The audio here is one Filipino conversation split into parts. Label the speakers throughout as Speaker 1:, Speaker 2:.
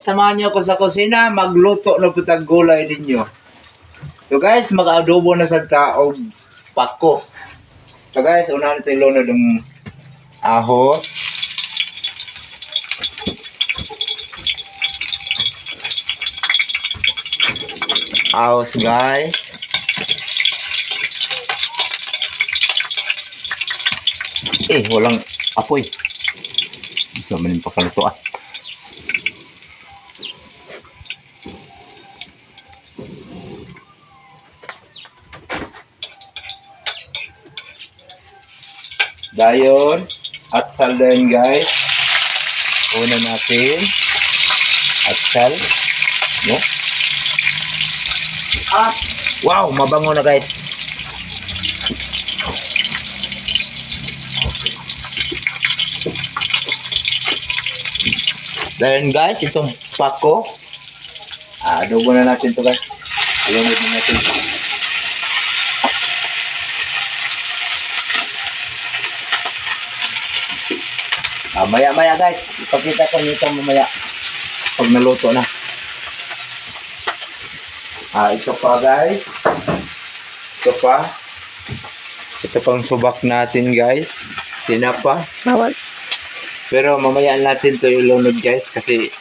Speaker 1: samahan niyo ako sa kusina, magluto na putang gulay ninyo. So guys, mag-adobo na sa taog pako. So guys, unahan natin lunod ng ahos. Ahos guys. Walang apoy. Ito man yung pakaluto Dayon at salden guys. Una natin at sal, no? Wow, mabango na guys. Then guys, itong pako, adobo na natin to guys. Ilunod na natin. Maya-maya guys, ipakita ko nito mamaya pag naluto na. Ito pa guys. Ito pa. Ito pang subak natin guys. Tinapa.
Speaker 2: Bawal.
Speaker 1: Pero mamaya natin to ilunod guys kasi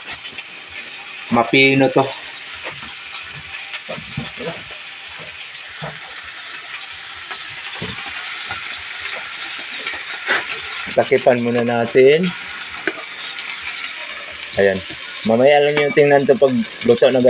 Speaker 1: mapino to. Takipan muna natin. Ayan. Mamaya lang yung tingnan to pag luto na guys.